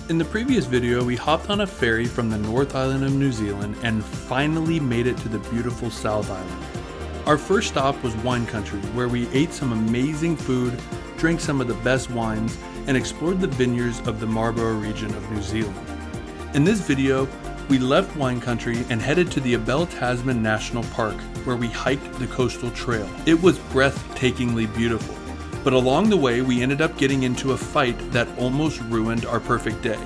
In the previous video, we hopped on a ferry from the North Island of New Zealand and finally made it to the beautiful South Island. Our first stop was wine country, where we ate some amazing food, drank some of the best wines, and explored the vineyards of the Marlborough region of New Zealand. In this video, we left wine country and headed to the Abel Tasman National Park, where we hiked the coastal trail. It was breathtakingly beautiful, but along the way we ended up getting into a fight that almost ruined our perfect day.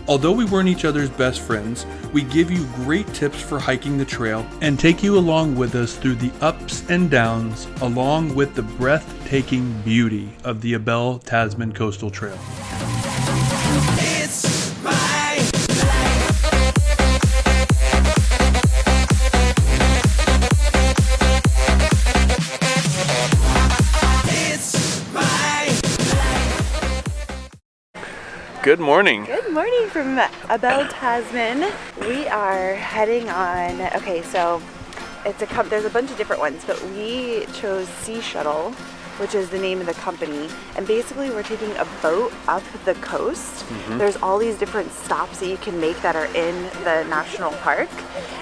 Although we weren't each other's best friends, we give you great tips for hiking the trail and take you along with us through the ups and downs, along with the breathtaking beauty of the Abel Tasman Coastal Trail. It's my Good morning. Good morning from Abel Tasman. We are heading on, okay, so there's a bunch of different ones, but we chose Sea Shuttle, which is the name of the company, and basically we're taking a boat up the coast. There's all these different stops that you can make that are in the national park,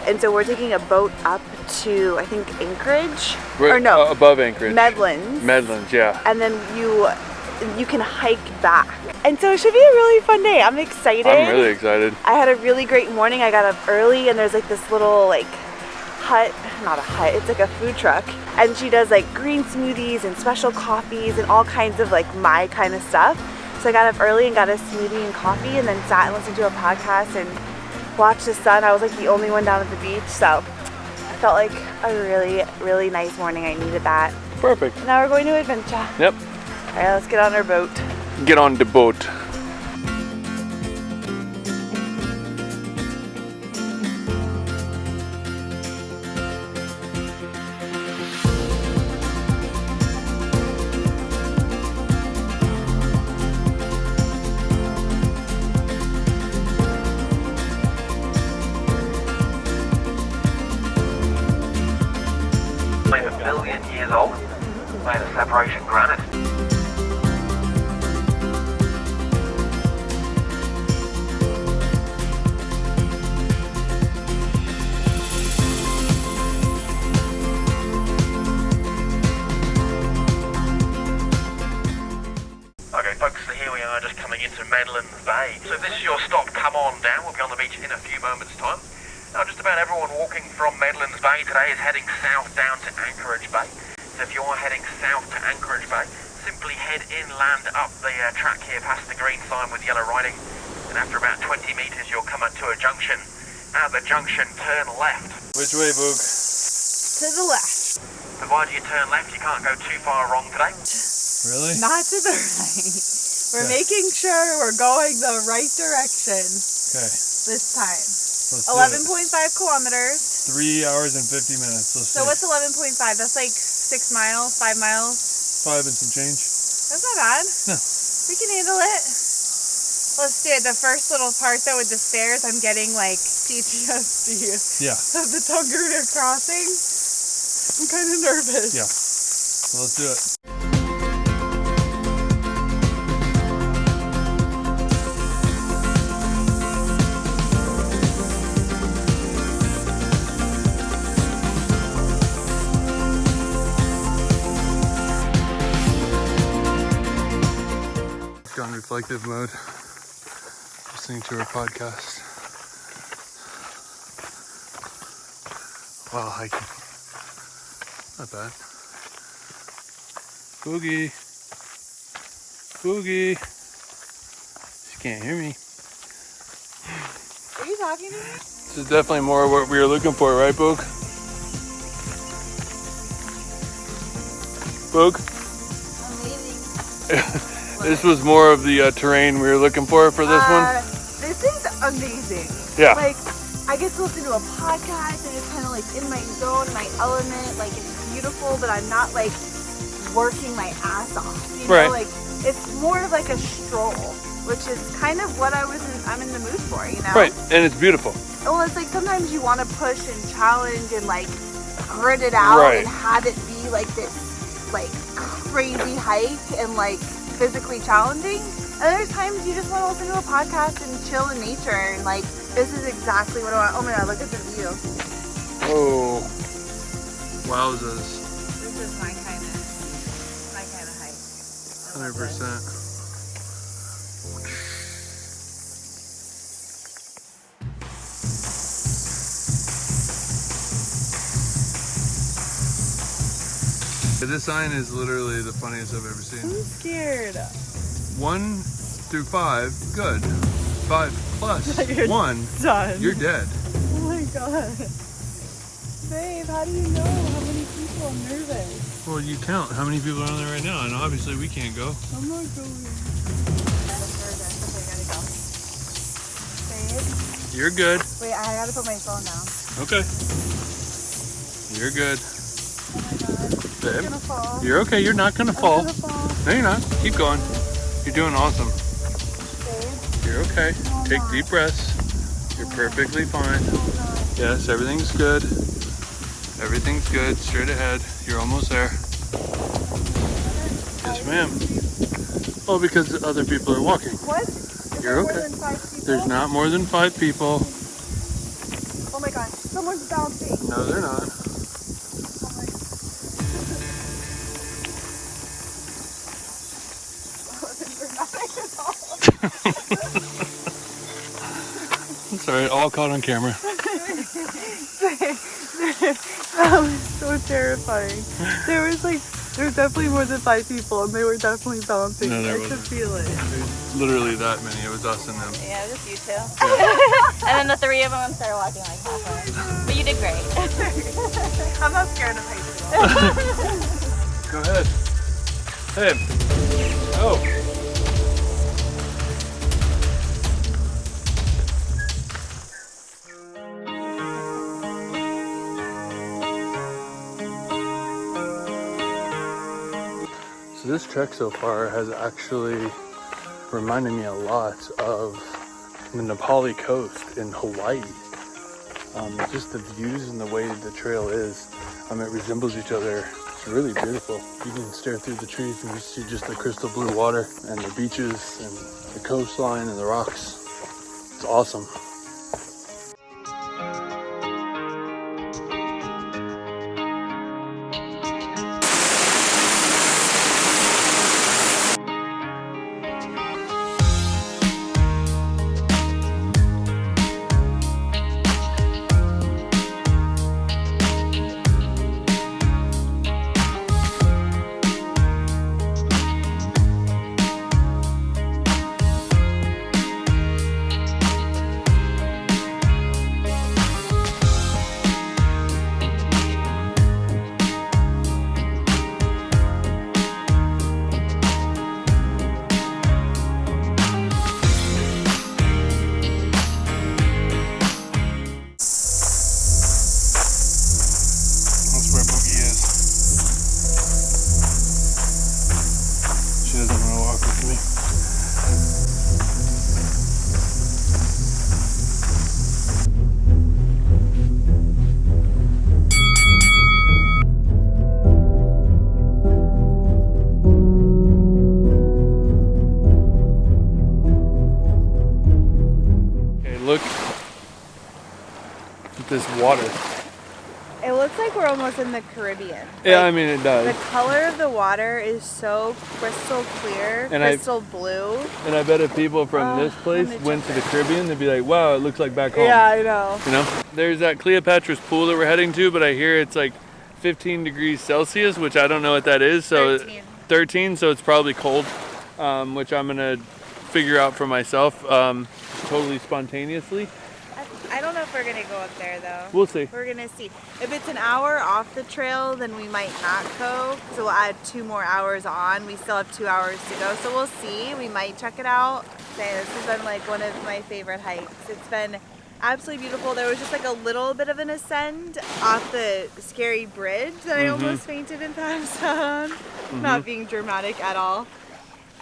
and so we're taking a boat up to, I think, Anchorage, or no, above Anchorage. Medlands, yeah. and then you can hike back. And so it should be a really fun day. I'm excited. I'm really excited. I had a really great morning. I got up early and there's like this little hut, not a hut, it's like a food truck. And she does like green smoothies and special coffees and all kinds of my kind of stuff. So I got up early and got a smoothie and coffee and then sat and listened to a podcast and watched the sun. I was like the only one down at the beach. So I felt like a really, really nice morning. I needed that. Perfect. And now we're going to adventure. Yep. All right, let's get on our boat. Get on the boat. Made 1 billion years old, made of separation granite. Okay folks, so here we are just coming into Medlands Bay. So if this is your stop, come on down. We'll be on the beach in a few moments' time. Now just about everyone walking from Medlands Bay today is heading south down to Anchorage Bay. So if you are heading south to Anchorage Bay, simply head inland up the track here past the green sign with yellow writing. And after about 20 metres you'll come up to a junction. At the junction, turn left. Which way, Boog? To the left. Provided you turn left, you can't go too far wrong today. Really? Not to the right. We're making sure we're going the right direction Okay. this time. Let's do 11.5 kilometers. 3 hours and 50 minutes. So what's 11.5? That's like 6 miles, 5 miles. 5 and some change. That's not bad. No. We can handle it. Let's do it. The first little part though with the stairs, I'm getting like PTSD Yeah. of the Tongariro crossing. I'm kind of nervous. Yeah. So let's do it. Got in reflective mode, listening to our podcast while hiking. Not bad. Boogie. Boogie. She can't hear me. Are you talking to me? This is definitely more what we were looking for, right, Boog? Boog? Amazing. This was more of the terrain we were looking for this one? This is amazing. Yeah. Like, I get to listen to a podcast and it's kind of like in my zone, my element. Like, it's beautiful, but I'm not like working my ass off. You know, Right. like it's more of like a stroll, which is kind of what I'm in the mood for, you know? Right, and it's beautiful. Well, it's like sometimes you want to push and challenge and like grit it out Right. and have it be like this like crazy hike and like physically challenging. And there's times you just want to listen to a podcast and chill in nature, and like this is exactly what I want. Oh my god, look at the view. Oh, wowzers. This is my kind of hike. 100%. This sign is literally the funniest I've ever seen. I'm scared. 1 through 5, good. 5 plus 1, Done. you're dead. Oh my god. Babe, how do you know how many people? I'm nervous. Well, you count how many people are on there right now, and obviously we can't go. I'm not going. Babe? You're good. Wait, I gotta put my phone down. Okay. You're good. Oh my god. Babe, I'm gonna fall. you're okay. You're not gonna fall. I'm gonna fall. No, you're not. Keep going. You're doing awesome. Babe? You're okay. Take deep breaths. You're perfectly fine. Yes, everything's good. Everything's good. Straight ahead. You're almost there. Yes, ma'am. Oh, because other people are walking. What? Is You're there okay. more than 5 people? There's not more than 5 people. Oh my god, someone's bouncing. No, they're not. Oh my god. Wasn't dramatic at all. It's alright, all caught on camera. That was so terrifying. There's definitely more than 5 people, and they were definitely bouncing. No, there I could wasn't. feel it. There's literally that many. It was us and them. Yeah, just you two. And then the 3 of them started walking like halfway. But you did great. I'm not scared of heights at all. Go ahead. Hey. Oh. So this trek so far has actually reminded me a lot of the Nepali coast in Hawaii. Just the views and the way the trail is, it resembles each other. It's really beautiful. You can stare through the trees and you see just the crystal blue water and the beaches and the coastline and the rocks. It's awesome. Look at this water. It looks like we're almost in the Caribbean. Yeah, Like, I mean it does. the color of the water is so crystal clear, And crystal blue. And I bet if people from this place let me went check to the Caribbean, they'd be like, wow, it looks like back home. Yeah, I know. You know? There's that Cleopatra's Pool that we're heading to, but I hear it's like 15 degrees Celsius, which I don't know what that is. So 13, so it's probably cold, which I'm gonna figure out for myself, totally spontaneously. I don't know if we're gonna go up there though. We'll see. We're gonna see. If it's an hour off the trail, then we might not go. So we'll add 2 more hours on. We still have 2 hours to go. So we'll see. We might check it out. This has been like one of my favorite hikes. It's been absolutely beautiful. There was just like a little bit of an ascend off the scary bridge that I almost fainted and passed on. Not being dramatic at all.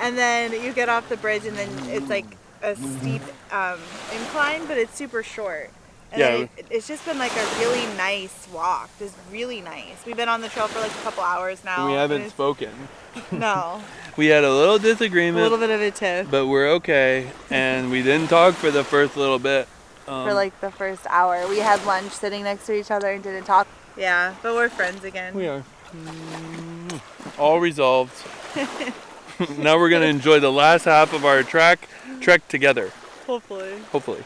And then you get off the bridge and then it's like a steep incline, but it's super short. And Yeah. it's just been like a really nice walk. Just really nice. We've been on the trail for like a couple hours now. We and haven't it's- spoken. No. We had a little A disagreement. little bit of a tiff. But we're okay. And we didn't talk for the first little bit. For like the first hour. We had lunch sitting next to each other and didn't talk. Yeah, but we're friends again. We are. All resolved. Now we're going to enjoy the last half of our trek together. Hopefully.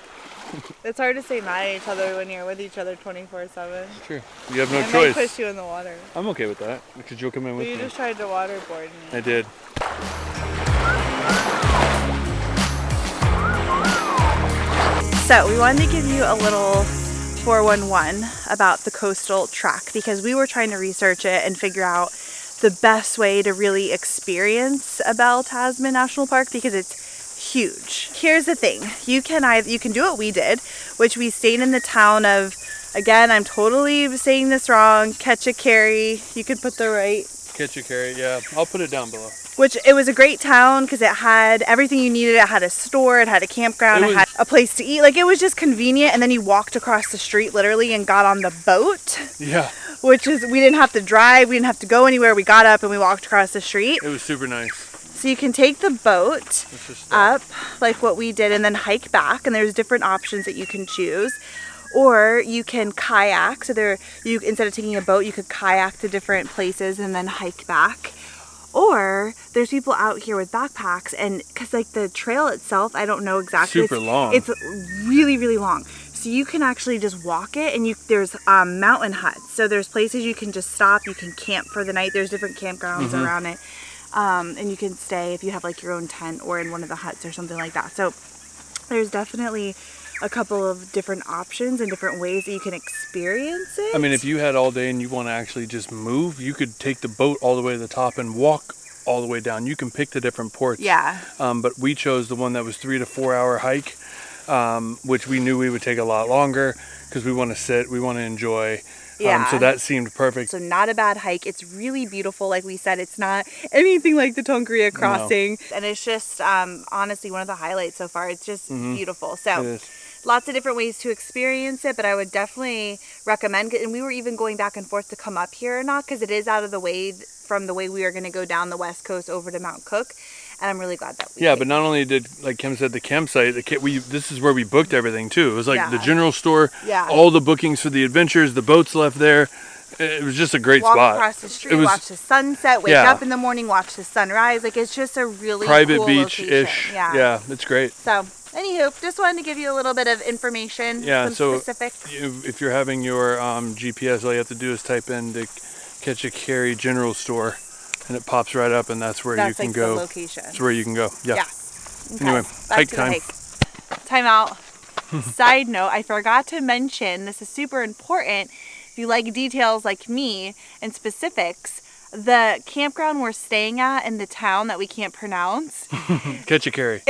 It's hard to say bye to each other when you're with each other 24/7. True. You have no I choice. might push you in the water. I'm okay with that because you'll come in with You me. just tried to waterboard me. I did. So we wanted to give you a little 411 about the coastal track because we were trying to research it and figure out the best way to really experience Abel Tasman National Park because it's huge. Here's the thing, you can do what we did, which we stayed in the town of, again, I'm totally saying this wrong, Kaiteriteri. You could put the right. Kaiteriteri, yeah. I'll put it down below. Which it was a great town because it had everything you needed. It had a store, it had a campground, it had a place to eat. Like, it was just convenient. And then you walked across the street literally and got on the boat. Yeah. Which is, we didn't have to drive, we didn't have to go anywhere. We got up and we walked across the street. It was super nice. So you can take the boat up like what we did and then hike back. And there's different options that you can choose. Or you can kayak. So instead of taking a boat, you could kayak to different places and then hike back. Or there's people out here with backpacks, and because like the trail itself, I don't know exactly. Super long. It's really, really long. So you can actually just walk it, and there's mountain huts. So there's places you can just stop. You can camp for the night. There's different campgrounds around it, and you can stay if you have like your own tent or in one of the huts or something like that. So there's definitely a couple of different options and different ways that you can experience it. I mean, if you had all day and you want to actually just move, you could take the boat all the way to the top and walk all the way down. You can pick the different ports. Yeah. But we chose the one that was 3 to 4 hour hike, which we knew we would take a lot longer because we want to sit, we want to enjoy. Yeah. So that seemed perfect. So not a bad hike. It's really beautiful. Like we said, it's not anything like the Tonkaria crossing. No. And it's just honestly one of the highlights so far. It's just beautiful. So lots of different ways to experience it, but I would definitely recommend it. And we were even going back and forth to come up here or not because it is out of the way from the way we are going to go down the west coast over to Mount Cook. And I'm really glad that we did. But not only did, like Kim said, the campsite, this is where we booked everything too. It was like the general store, all the bookings for the adventures, the boats left there. It was just a great spot. Walk across the street, watch the sunset, wake up in the morning, watch the sunrise. Like, it's just a really private cool beach-ish. location. Yeah, it's great. So, anywho, just wanted to give you a little bit of information, some specifics. If you're having your GPS, all you have to do is type in the Kaiteriteri General Store, and it pops right up, and that's where you can go. The location. That's where you can go. Yeah. Okay. Anyway, hike time. Time out. Side note, I forgot to mention, this is super important. If you like details like me and specifics, the campground we're staying at in the town that we can't pronounce. Kaiteriteri.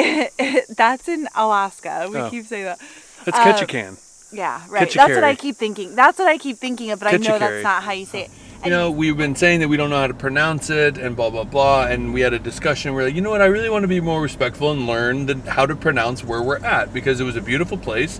That's in Alaska. We keep saying that. That's Ketchikan. Yeah, right. That's what I keep thinking. That's what I keep thinking of, but I know that's not how you say it. You know, we've been saying that we don't know how to pronounce it and blah, blah, blah. And we had a discussion. We're like, you know what? I really want to be more respectful and learn how to pronounce where we're at because it was a beautiful place.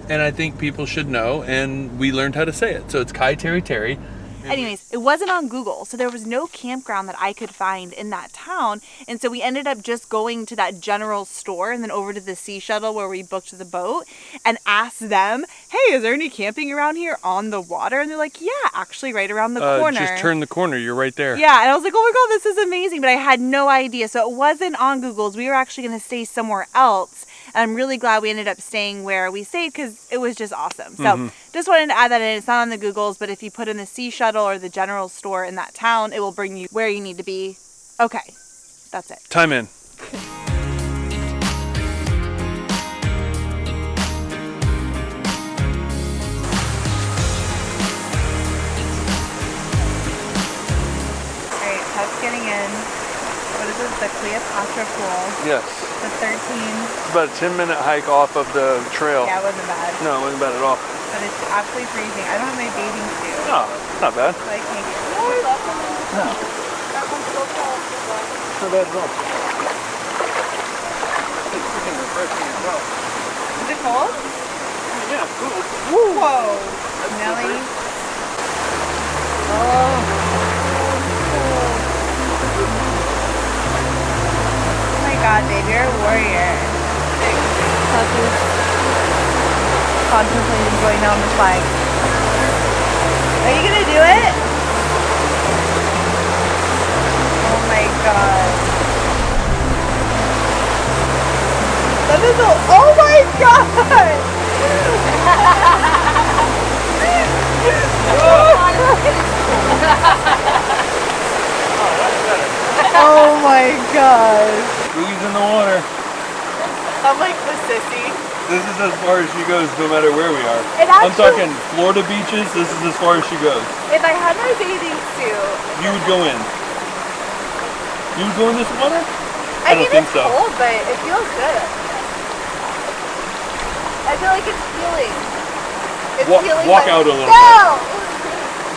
And I think people should know. And we learned how to say it. So it's Kaiteriteri. Anyways, it wasn't on Google, so there was no campground that I could find in that town. And so we ended up just going to that general store and then over to the Sea Shuttle where we booked the boat and asked them, hey, is there any camping around here on the water? And they're like, yeah, actually right around the corner. Just turn the corner. You're right there. Yeah, and I was like, oh my God, this is amazing. But I had no idea. So it wasn't on Google's. We were actually going to stay somewhere else. And I'm really glad we ended up staying where we stayed because it was just awesome. So just wanted to add that in. It's not on the Googles, but if you put in the Sea Shuttle or the general store in that town, it will bring you where you need to be. Okay, that's it. Time in. Alright, Puff's getting in. What is this? The Cleopatra pool. Yes. The 13. It's about a 10-minute hike off of the trail. Yeah, it wasn't bad. No, it wasn't bad at all. But it's absolutely freezing. I don't have my bathing suit. No, it's not bad. So I can't get warm. No. That one's so cold. Not bad at all. It's freaking refreshing as well. Is it cold? Yeah, cool. Whoa. Nelly. Oh. god, babe, you're a warrior. Puppy's contemplating going down the flag. Are you gonna do it? Oh my god. That is oh my god! Oh my gosh. Boogie's in the water. I'm like the sissy. This is as far as she goes, no matter where we are. I'm Actually, talking Florida beaches. This is as far as she goes. if I had my bathing suit, You would go in. You would go in this water? I don't mean think it's so. cold, but it feels good. I feel like it's healing. It's healing. Walk out a little No! bit.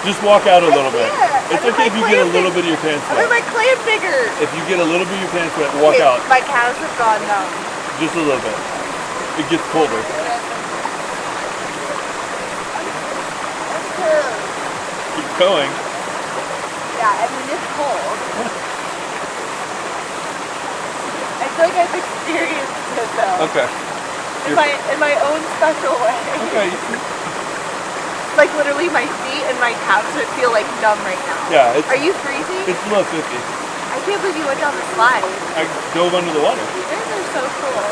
Just walk out a little bit. can't. It's I'm in okay my if you get a clam little bit of your pants I'm in wet. my clam fingers. If you get a little bit of your pants wet, walk Okay, out. My calves have gone numb. Just a little bit. It gets colder. Keep going. Yeah, I mean it's cold. I feel like I've experienced it though. Okay. In my own special way. Okay. Like literally my feet and my calves would feel like numb right now. Yeah. Are you freezing? It's below 50. I can't believe you went down the slide. I dove under the water. You guys are so cool.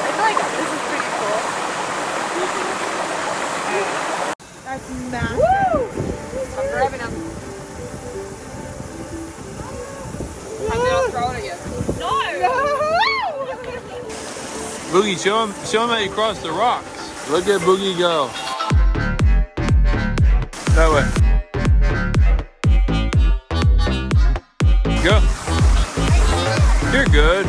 I feel like this is pretty cool. That's massive. Woo! I'm grabbing them. I'm gonna throw it at you. Boogie, show him how you cross the rocks. Look at Boogie go. That way. Go. You're good.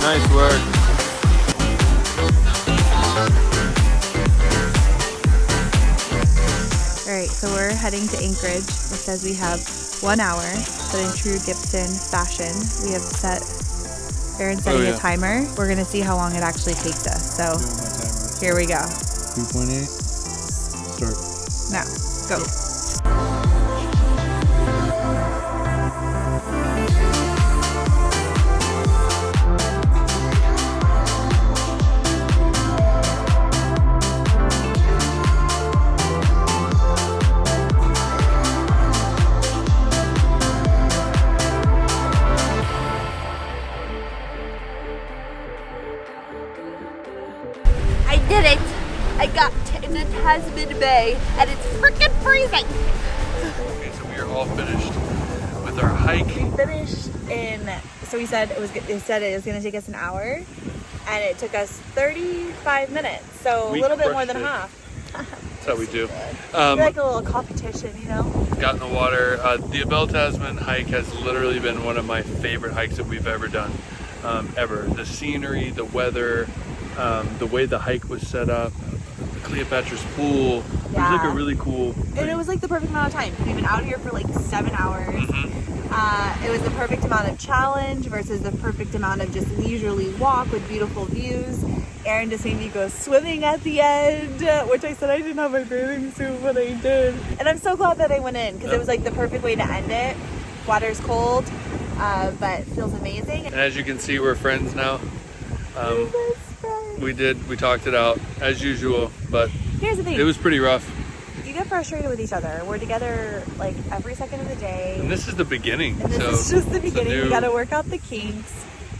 Nice work. Alright, so we're heading to Anchorage. It says we have 1 hour, but in true Gibson fashion, we have set Erran setting a timer. We're gonna see how long it actually takes us. So here we go. 2.8. Start. Now, go. I did it! I got in the Tasman Bay and it's freaking freezing! Okay, so we are all finished with our hike. We finished in, so we said it was gonna take us an hour and it took us 35 minutes. So We a little bit more crushed than it. half. That's how we do. We're like a little competition, you know? Got in the water. The Abel Tasman hike has literally been one of my favorite hikes that we've ever done. Ever. The scenery, the weather, the way the hike was set up, Cleopatra's Pool. It was like a really cool thing. And it was like the perfect amount of time. We've been out here for like 7 hours. It was the perfect amount of challenge versus the perfect amount of just leisurely walk with beautiful views. Erran just made me go swimming at the end, which I said I didn't have my bathing suit, but I did. And I'm so glad that I went in because it was like the perfect way to end it. Water's cold, but feels amazing. And as you can see, we're friends now. We talked it out as usual, but Here's the thing. it was pretty rough. You get frustrated with each other. We're together like every second of the day. And this is the beginning. And this so is just the it's a beginning. new- We got to work out the kinks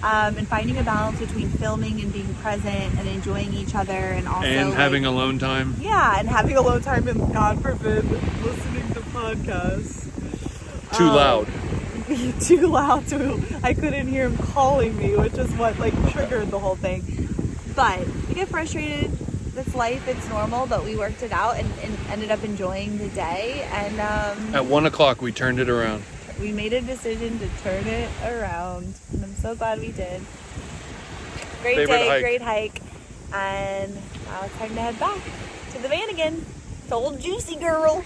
and finding a balance between filming and being present and enjoying each other and also and having alone time. Yeah, and having alone time and God forbid listening to podcasts. Too loud. Too loud. I couldn't hear him calling me, which is what like triggered the whole thing. But we get frustrated. It's life, it's normal, but we worked it out and ended up enjoying the day. And At 1 o'clock, we turned it around. we made a decision to turn it around. And I'm so glad we did. Great Favorite day, hike. great hike. And now it's time to head back to the van again. To old Juicy Girl.